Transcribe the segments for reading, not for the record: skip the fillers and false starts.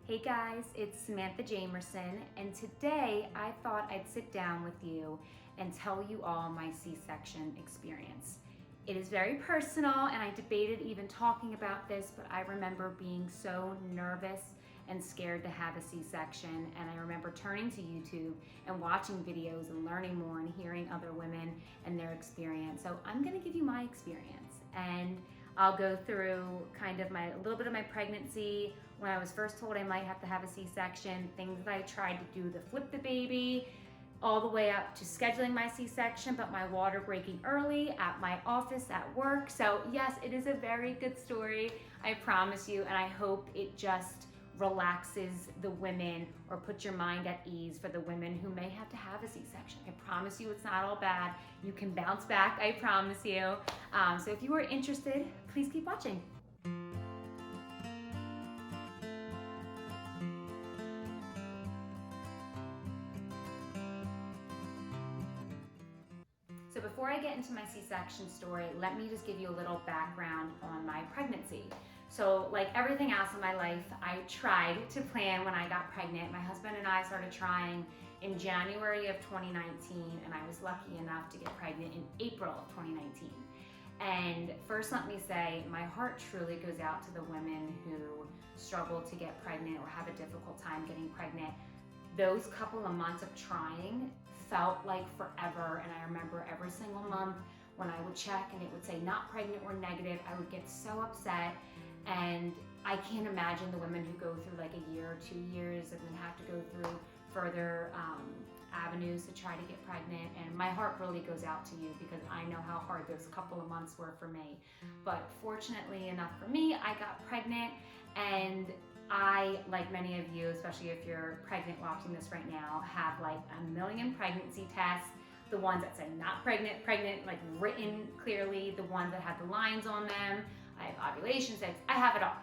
Hey guys, it's Samantha Jamerson, and today I thought I'd sit down with you and tell you all my C-section experience. It is very personal, and I debated even talking about this, but I remember being so nervous and scared to have a C-section, and I remember turning to YouTube and watching videos and learning more and hearing other women and their experience. So I'm gonna give you my experience, and I'll go through kind of a little bit of my pregnancy, when I was first told I might have to have a C-section, things that I tried to do to flip the baby, all the way up to scheduling my C-section, but my water breaking early at my office at work. So yes, it is a very good story, I promise you, and I hope it just relaxes the women or puts your mind at ease for the women who may have to have a C-section. I promise you it's not all bad. You can bounce back, I promise you. So if you are interested, please keep watching. So before I get into my C-section story, let me just give you a little background on my pregnancy. So like everything else in my life, I tried to plan when I got pregnant. My husband and I started trying in January of 2019, and I was lucky enough to get pregnant in April of 2019. And first, let me say, my heart truly goes out to the women who struggle to get pregnant or have a difficult time getting pregnant. Those couple of months of trying felt like forever, and I remember every single month when I would check and it would say not pregnant or negative, I would get so upset. And I can't imagine the women who go through like a year or 2 years and then have to go through further avenues to try to get pregnant. And my heart really goes out to you because I know how hard those couple of months were for me. But fortunately enough for me, I got pregnant, and I, like many of you, especially if you're pregnant watching this right now, have like a million pregnancy tests. The ones that say not pregnant, pregnant, like written clearly, the ones that have the lines on them. I have ovulation tests, I have it all.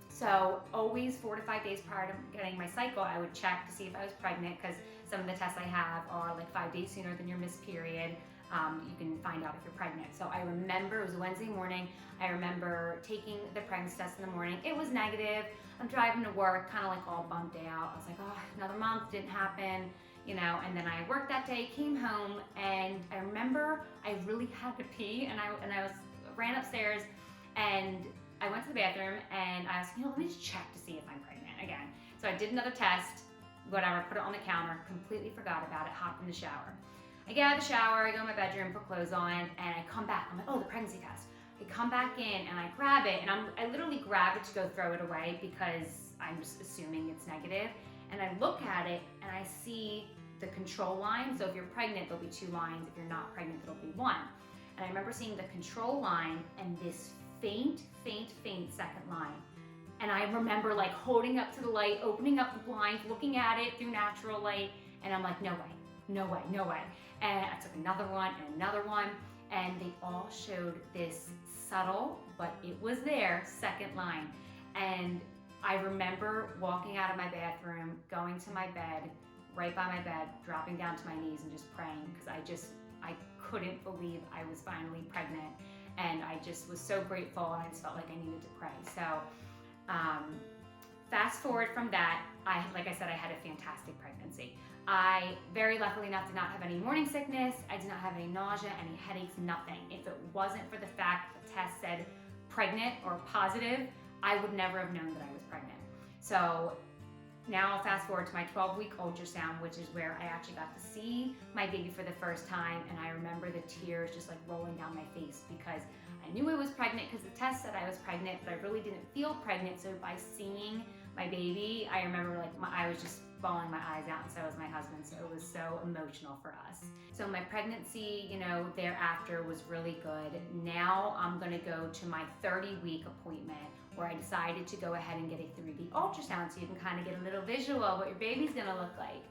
So always 4 to 5 days prior to getting my cycle, I would check to see if I was pregnant, because some of the tests I have are like 5 days sooner than your missed period. You can find out if you're pregnant. So I remember, it was a Wednesday morning, I remember taking the pregnancy test in the morning. It was negative. I'm driving to work, kind of like all bummed out. I was like, oh, another month, didn't happen, you know, and then I worked that day, came home, and I remember I really had to pee, and I ran upstairs, and I went to the bathroom, and I was like, let me just check to see if I'm pregnant again. So I did another test, whatever, put it on the counter, completely forgot about it, hopped in the shower. I get out of the shower, I go in my bedroom, put clothes on, and I come back. I'm like, oh, the pregnancy test. I come back in and I grab it, and I literally grab it to go throw it away because I'm just assuming it's negative. And I look at it and I see the control line. So if you're pregnant, there'll be 2 lines. If you're not pregnant, there'll be 1. And I remember seeing the control line and this faint second line. And I remember like holding up to the light, opening up the blinds, looking at it through natural light, and I'm like, no way, no way, no way. And I took another one and another one, and they all showed this subtle, but it was there, second line. And I remember walking out of my bathroom, going to my bed, right by my bed, dropping down to my knees and just praying, because I couldn't believe I was finally pregnant. And I just was so grateful, and I just felt like I needed to pray. So fast forward from that, like I said, I had a fantastic pregnancy. I, very luckily enough, did not have any morning sickness. I did not have any nausea, any headaches, nothing. If it wasn't for the fact that the test said pregnant or positive, I would never have known that I was pregnant. So now I'll fast forward to my 12-week ultrasound, which is where I actually got to see my baby for the first time. And I remember the tears just like rolling down my face, because I knew I was pregnant because the test said I was pregnant, but I really didn't feel pregnant. So by seeing my baby, I remember like I was just bawling my eyes out, and so was my husband. So it was so emotional for us. So my pregnancy, you know, thereafter was really good. Now I'm gonna go to my 30-week appointment, where I decided to go ahead and get a 3D ultrasound, so you can kind of get a little visual of what your baby's gonna look like.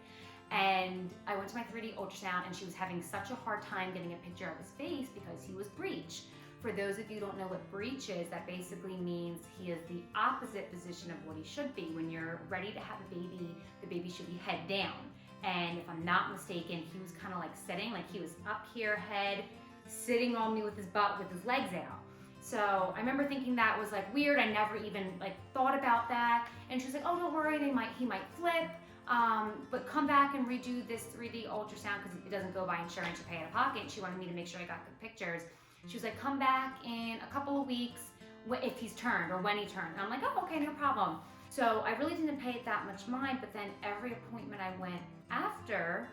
And I went to my 3D ultrasound, and she was having such a hard time getting a picture of his face because he was breech. For those of you who don't know what breech is, that basically means he is the opposite position of what he should be. When you're ready to have a baby, the baby should be head down. And if I'm not mistaken, he was kind of like sitting, like he was up here, head, sitting on me with his butt, with his legs out. So I remember thinking that was like weird. I never even like thought about that. And she was like, oh, don't worry, he might flip. But come back and redo this 3D ultrasound because it doesn't go by insurance, you pay out of pocket. She wanted me to make sure I got good pictures. She was like, come back in a couple of weeks if he's turned or when he turned. And I'm like, oh, okay, no problem. So I really didn't pay it that much mind, but then every appointment I went after,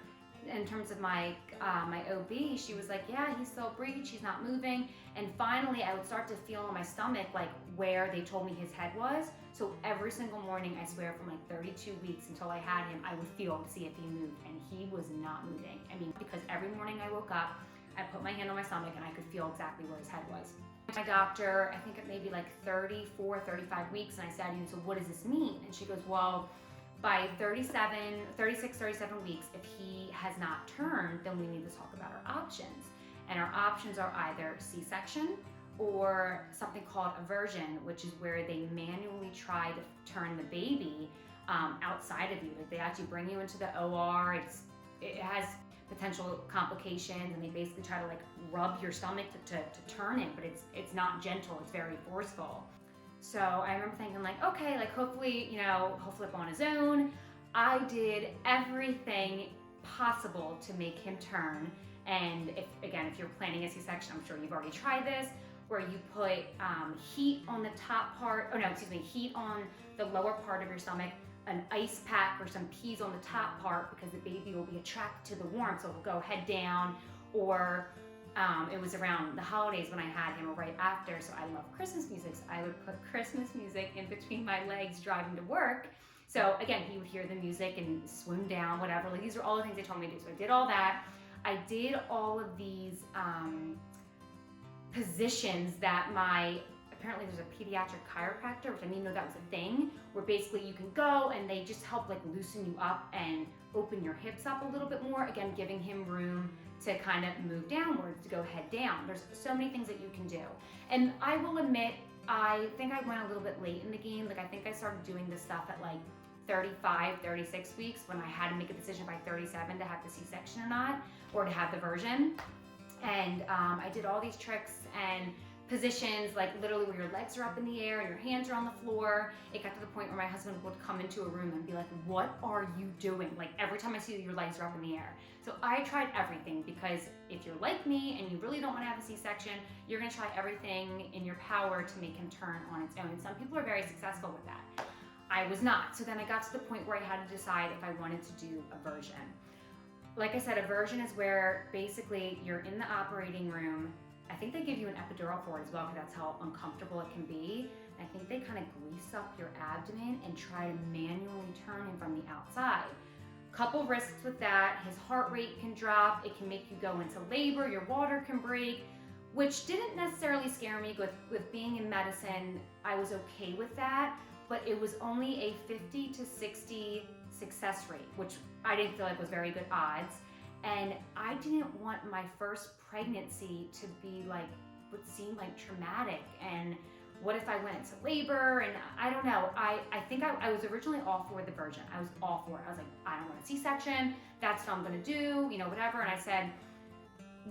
in terms of my OB, she was like, yeah, he's still breech, he's not moving. And finally I would start to feel in my stomach like where they told me his head was. So every single morning, I swear, from like 32 weeks until I had him, I would feel to see if he moved, and he was not moving. I mean, because every morning I woke up, I put my hand on my stomach and I could feel exactly where his head was. My doctor, I think it may be like 34, 35 weeks, and I said, so what does this mean? And she goes, well, by 36, 37 weeks, if he has not turned, then we need to talk about our options. And our options are either C-section or something called aversion, which is where they manually try to turn the baby outside of you. Like they actually bring you into the OR. It has potential complications, and they basically try to like rub your stomach to turn it, but it's not gentle, it's very forceful. So I remember thinking like, okay, like hopefully, he'll flip on his own. I did everything possible to make him turn. And if you're planning a C-section, I'm sure you've already tried this, where you put heat on the top part, heat on the lower part of your stomach, an ice pack or some peas on the top part, because the baby will be attracted to the warmth, so it'll go head down. Or it was around the holidays when I had him, or right after, so I love Christmas music, so I would put Christmas music in between my legs driving to work. So again, he would hear the music and swim down, whatever. Like these are all the things they told me to do. So I did all that. I did all of these positions that apparently there's a pediatric chiropractor, which I didn't know that was a thing, where basically you can go and they just help like loosen you up and open your hips up a little bit more, again, giving him room to kind of move downwards, to go head down. There's so many things that you can do. And I will admit, I think I went a little bit late in the game. Like I think I started doing this stuff at like 35, 36 weeks, when I had to make a decision by 37 to have the C-section or not, or to have the version. And I did all these tricks and positions, like literally where your legs are up in the air and your hands are on the floor. It got to the point where my husband would come into a room and be like, what are you doing? Like every time I see you, your legs are up in the air. So I tried everything, because if you're like me and you really don't want to have a C-section, you're going to try everything in your power to make him turn on its own. And some people are very successful with that. I was not. So then I got to the point where I had to decide if I wanted to do aversion. Like I said, aversion is where basically you're in the operating room. I think they give you an epidural for it as well, because that's how uncomfortable it can be. I think they kind of grease up your abdomen and try to manually turn him from the outside. Couple risks with that: his heart rate can drop, it can make you go into labor, your water can break, which didn't necessarily scare me. With being in medicine, I was okay with that, but it was only a 50 to 60 success rate, which I didn't feel like was very good odds. And I didn't want my first pregnancy to be like what seemed like traumatic. And what if I went into labor? And I don't know. I think I was originally all for the version. I was all for it. I was like, I don't want a C-section. That's what I'm gonna do, whatever. And I said,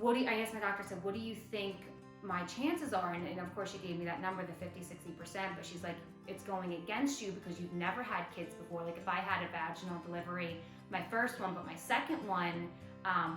I asked my doctor, I said, what do you think my chances are? And of course she gave me that number, the 50, 60%, but she's like, it's going against you because you've never had kids before. Like if I had a vaginal delivery, my first one, but my second one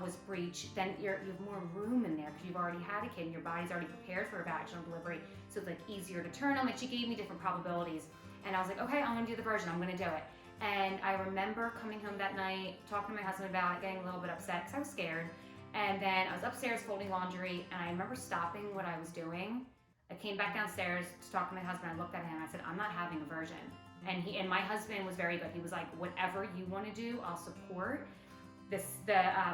was breech, then you have more room in there because you've already had a kid and your body's already prepared for a vaginal delivery. So it's like easier to turn on. Like she gave me different probabilities, and I was like, okay, I'm gonna do the version, I'm gonna do it. And I remember coming home that night, talking to my husband about it, getting a little bit upset because I was scared. And then I was upstairs folding laundry, and I remember stopping what I was doing. I came back downstairs to talk to my husband. I looked at him and I said, I'm not having a version. And my husband was very good. He was like, whatever you want to do, I'll support. The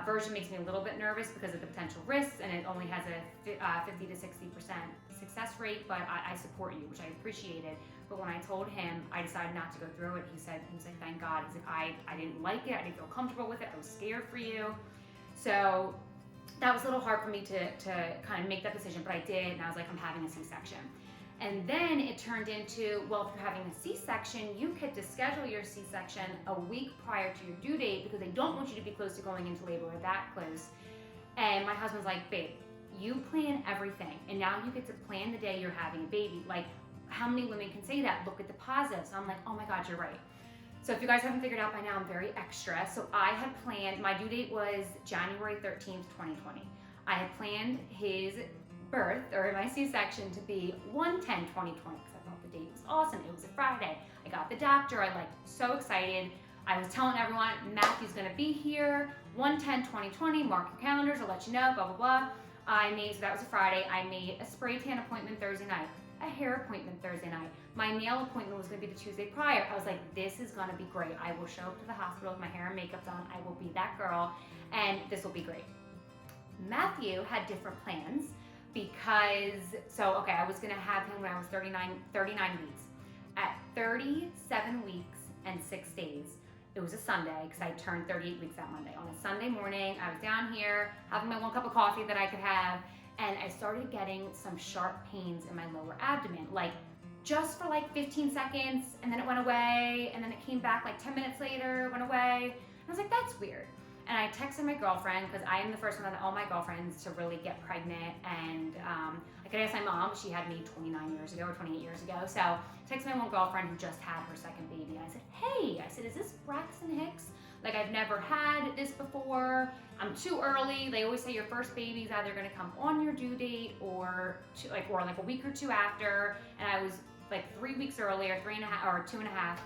version makes me a little bit nervous because of the potential risks, and it only has a 50 to 60% success rate, but I support you, which I appreciated. But when I told him I decided not to go through it, he said, thank God. He's like, I didn't like it. I didn't feel comfortable with it. I was scared for you. So that was a little hard for me to kind of make that decision, but I did, and I was like, I'm having a C-section. And then it turned into, well, if you're having a C-section, you get to schedule your C-section a week prior to your due date because they don't want you to be close to going into labor or that close. And my husband's like, babe, you plan everything, and now you get to plan the day you're having a baby. Like, how many women can say that? Look at the positives. I'm like, oh my God, you're right. So if you guys haven't figured out by now, I'm very extra. So I had planned, my due date was January 13th, 2020. I had planned his birth, or my C-section, to be 1/10/2020, because I thought the date was awesome. It was a Friday. I got the doctor. I like so excited. I was telling everyone, Matthew's gonna be here, 1/10/2020, mark your calendars, I'll let you know, blah, blah, blah. So that was a Friday. I made a spray tan appointment Thursday night, a hair appointment Thursday night. My nail appointment was gonna be the Tuesday prior. I was like, this is gonna be great. I will show up to the hospital with my hair and makeup done. I will be that girl, and this will be great. Matthew had different plans because, I was gonna have him when I was 39 weeks. At 37 weeks and 6 days, it was a Sunday, because I turned 38 weeks that Monday. On a Sunday morning, I was down here having my 1 cup of coffee that I could have, and I started getting some sharp pains in my lower abdomen, like just for like 15 seconds, and then it went away, and then it came back like 10 minutes later, went away. And I was like, that's weird. And I texted my girlfriend, because I am the first one out of all my girlfriends to really get pregnant, and I could ask my mom, she had me 29 years ago or 28 years ago. So I texted my one girlfriend who just had her second baby, and I said, hey, is this Braxton Hicks? Like, I've never had this before. I'm too early. They always say your first baby's either gonna come on your due date or like a week or two after. And I was like 3 weeks earlier, 3.5 or 2.5.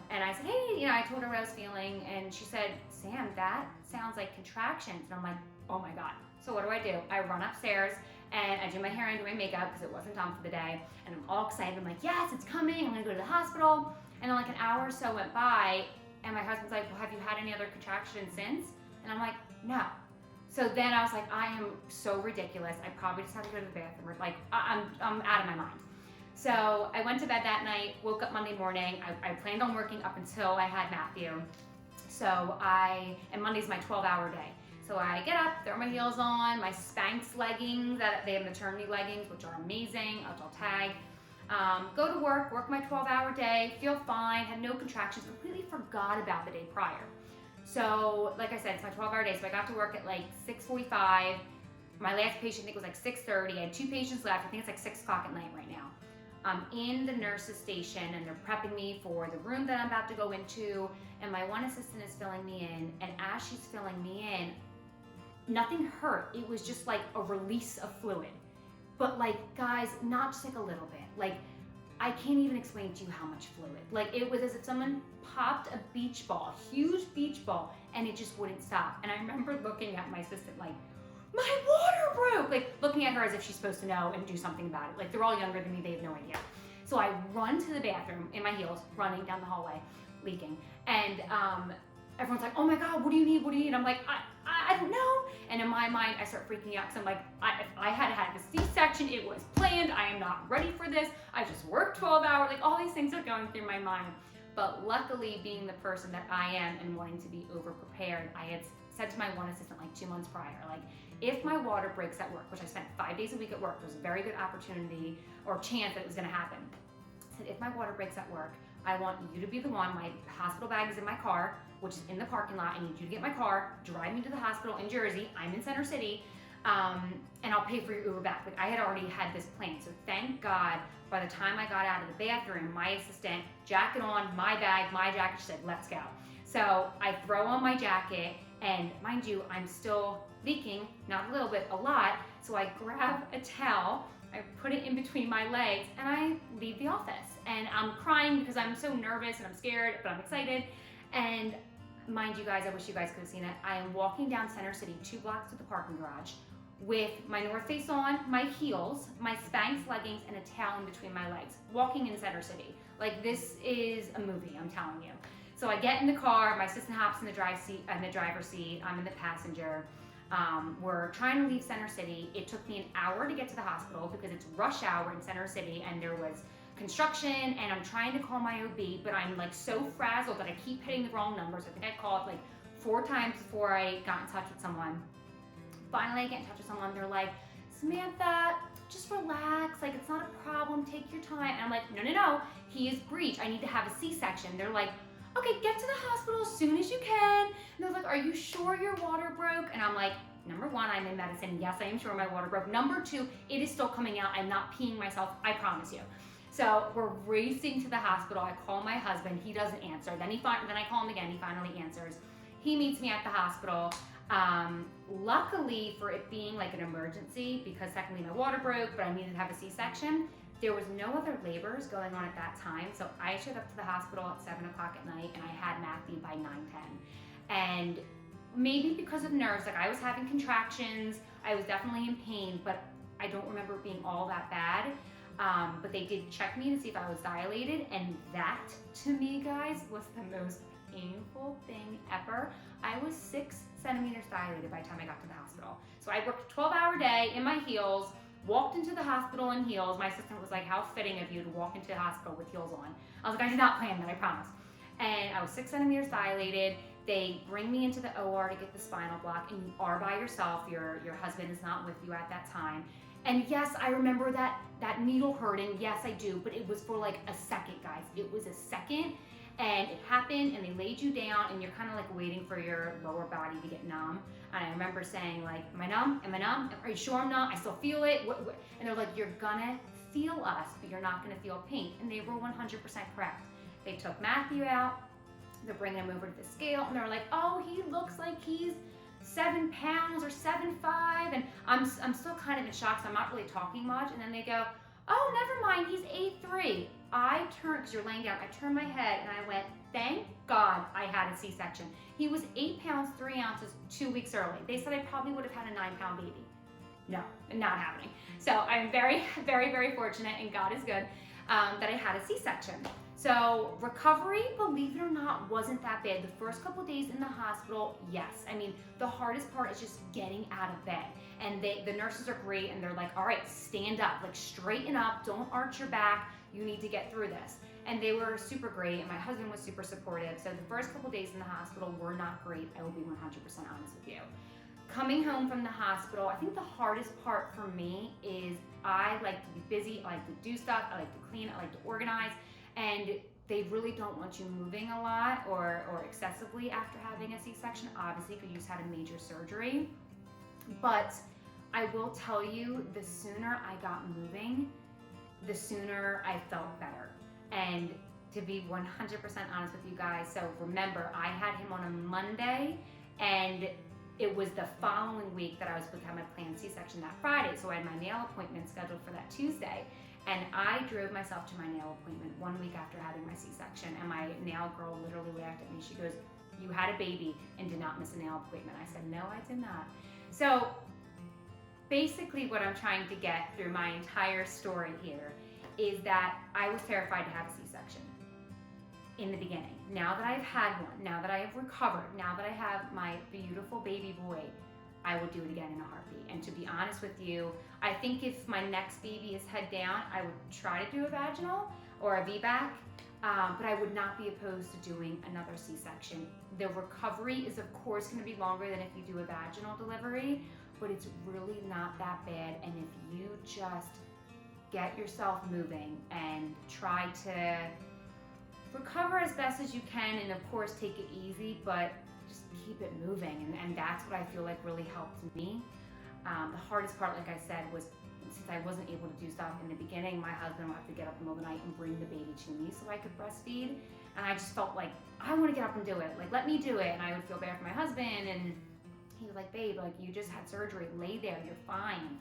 And I said, hey, I told her what I was feeling, and she said, Sam, that sounds like contractions. And I'm like, oh my God. So what do? I run upstairs and I do my hair and do my makeup, because it wasn't done for the day. And I'm all excited. I'm like, yes, it's coming. I'm gonna go to the hospital. And then like an hour or so went by, and my husband's like, well, have you had any other contractions since? And I'm like, no. So then I was like, I am so ridiculous. I probably just have to go to the bathroom. Like, I'm out of my mind. So I went to bed that night, woke up Monday morning. I planned on working up until I had Matthew. And Monday's my 12-hour day. So I get up, throw my heels on, my Spanx leggings, they have maternity leggings, which are amazing, which I'll tag. Go to work my 12-hour day, feel fine, had no contractions, completely forgot about the day prior. So like I said, it's my 12-hour day, so I got to work at like 6:45. My last patient, I think, was like 6:30. I had 2 patients left. I think it's like 6 o'clock at night right now. I'm in the nurse's station, and they're prepping me for the room that I'm about to go into, and my one assistant is filling me in, and as she's filling me in, nothing hurt. It was just like a release of fluid. But like, guys, not just like a little bit. Like, I can't even explain to you how much fluid. Like, it was as if someone popped a beach ball, a huge beach ball, and it just wouldn't stop. And I remember looking at my assistant like, my water broke! Like, looking at her as if she's supposed to know and do something about it. Like, they're all younger than me, they have no idea. So I run to the bathroom in my heels, running down the hallway, leaking. And everyone's like, oh my God, what do you need? What do you need? I'm like, I don't know. And in my mind, I start freaking out, because I'm like, if I had had a C-section, it was planned. I am not ready for this. I just worked 12 hours. Like, all these things are going through my mind. But luckily, being the person that I am and wanting to be over-prepared, I had said to my one assistant like 2 months prior, like, if my water breaks at work, which I spent 5 days a week at work, there was a very good opportunity or chance that it was gonna happen. I said, if my water breaks at work, I want you to be the one. My hospital bag is in my car, which is in the parking lot. I need you to get my car, drive me to the hospital in Jersey. I'm in Center City, and I'll pay for your Uber back. Like, I had already had this plan. So thank God, by the time I got out of the bathroom, my assistant, jacket on, my bag, my jacket, she said, let's go. So I throw on my jacket, and mind you, I'm still leaking, not a little bit, a lot. So I grab a towel, I put it in between my legs, and I leave the office. And I'm crying because I'm so nervous and I'm scared, but I'm excited. And mind you guys, I wish you guys could have seen it. I am walking down Center City, 2 blocks to the parking garage, with my North Face on, my heels, my Spanx leggings, and a towel in between my legs, walking in Center City. Like, this is a movie, I'm telling you. So I get in the car, my assistant hops in the driver's seat, I'm in the passenger. We're trying to leave Center City. It took me an hour to get to the hospital because it's rush hour in Center City, and there was construction, and I'm trying to call my OB, but I'm like so frazzled that I keep hitting the wrong numbers. I think I called like 4 times before I got in touch with someone. Finally, I get in touch with someone. They're like, Samantha, just relax. Like, it's not a problem. Take your time. And I'm like, no. He is breech. I need to have a C-section. They're like, okay, get to the hospital as soon as you can. And they're like, are you sure your water broke? And I'm like, number one, I'm in medicine. Yes, I am sure my water broke. Number two, it is still coming out. I'm not peeing myself, I promise you. So we're racing to the hospital. I call my husband, he doesn't answer. Then I call him again, he finally answers. He meets me at the hospital. Luckily for it being like an emergency, because technically my water broke, but I needed to have a C-section, there was no other labors going on at that time. So I showed up to the hospital at 7 o'clock at night and I had Matthew by 9:10. And maybe because of nerves, like I was having contractions, I was definitely in pain, but I don't remember it being all that bad. But they did check me to see if I was dilated, and that to me, guys, was the most painful thing ever. I was 6 centimeters dilated by the time I got to the hospital. So I worked a 12-hour day in my heels, walked into the hospital in heels. My assistant was like, how fitting of you to walk into the hospital with heels on. I was like, I did not plan that, I promise. And I was 6 centimeters dilated. They bring me into the OR to get the spinal block, and you are by yourself. Your husband is not with you at that time. And yes, I remember that needle hurting. Yes, I do, but it was for like a second, guys. It was a second, and it happened, and they laid you down, and you're kind of like waiting for your lower body to get numb. And I remember saying like, am I numb? Am I numb? Are you sure I'm not? I still feel it. And they're like, you're gonna feel us, but you're not gonna feel pain. And they were 100% correct. They took Matthew out. They're bringing him over to the scale, and they're like, oh, he looks like he's 7 pounds or 7'5", and I'm still kind of in shock, so I'm not really talking much. And then they go, oh, never mind, he's 8'3". I turned, because you're laying down, I turned my head and I went, thank God I had a C-section. He was 8 pounds 3 ounces 2 weeks early. They said I probably would have had a 9-pound baby. No, not happening. So I'm very, very, very fortunate, and God is good, that I had a C-section. So recovery, believe it or not, wasn't that bad. The first couple days in the hospital, yes. I mean, the hardest part is just getting out of bed. And the nurses are great, and they're like, all right, stand up, like straighten up, don't arch your back, you need to get through this. And they were super great, and my husband was super supportive. So the first couple days in the hospital were not great, I will be 100% honest with you. Coming home from the hospital, I think the hardest part for me is I like to be busy, I like to do stuff, I like to clean, I like to organize. And they really don't want you moving a lot or excessively after having a C-section, obviously, because you just had a major surgery. But I will tell you, the sooner I got moving, the sooner I felt better. And to be 100% honest with you guys, so remember, I had him on a Monday, and it was the following week that I was supposed to have my planned C-section that Friday. So I had my nail appointment scheduled for that Tuesday. And I drove myself to my nail appointment 1 week after having my C-section, and my nail girl literally laughed at me. She goes, you had a baby and did not miss a nail appointment. I said, no, I did not. So basically what I'm trying to get through my entire story here is that I was terrified to have a C-section in the beginning. Now that I've had one, now that I have recovered, now that I have my beautiful baby boy, I would do it again in a heartbeat. And to be honest with you, I think if my next baby is head down, I would try to do a vaginal or a VBAC, but I would not be opposed to doing another C-section. The recovery is of course gonna be longer than if you do a vaginal delivery, but it's really not that bad. And if you just get yourself moving and try to recover as best as you can, and of course take it easy, but just keep it moving, and that's what I feel like really helped me. The hardest part, like I said, was since I wasn't able to do stuff in the beginning, my husband would have to get up in the middle of the night and bring the baby to me so I could breastfeed, and I just felt like, I want to get up and do it, like let me do it. And I would feel bad for my husband, and he was like, babe, like you just had surgery, lay there, you're fine.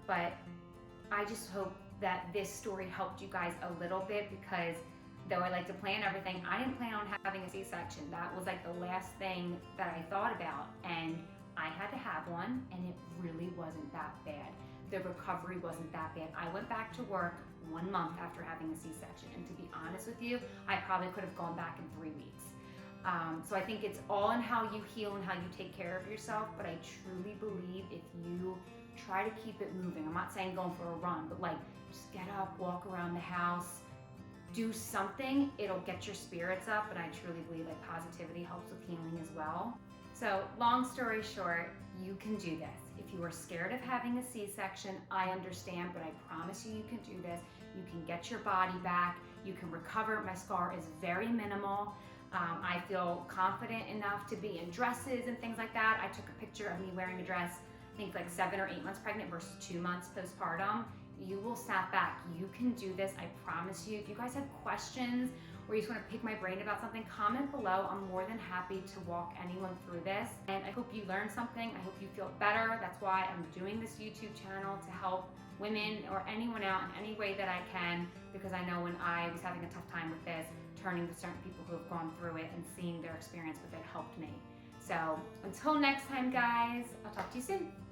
But I just hope that this story helped you guys a little bit, because though I like to plan everything, I didn't plan on having a C-section. That was like the last thing that I thought about, and I had to have one, and it really wasn't that bad. The recovery wasn't that bad. I went back to work 1 month after having a C-section, and to be honest with you, I probably could have gone back in 3 weeks. So I think it's all in how you heal and how you take care of yourself, but I truly believe if you try to keep it moving, I'm not saying going for a run, but like just get up, walk around the house, do something, it'll get your spirits up, and I truly believe that positivity helps with healing as well. So long story short, you can do this. If you are scared of having a C-section, I understand, but I promise you, you can do this. You can get your body back, you can recover. My scar is very minimal. I feel confident enough to be in dresses and things like that. I took a picture of me wearing a dress, I think like 7 or 8 months pregnant versus 2 months postpartum. You will snap back. You can do this, I promise you. If you guys have questions or you just want to pick my brain about something, comment below. I'm more than happy to walk anyone through this. And I hope you learned something. I hope you feel better. That's why I'm doing this YouTube channel, to help women or anyone out in any way that I can, because I know when I was having a tough time with this, turning to certain people who have gone through it and seeing their experience with it helped me. So until next time, guys, I'll talk to you soon.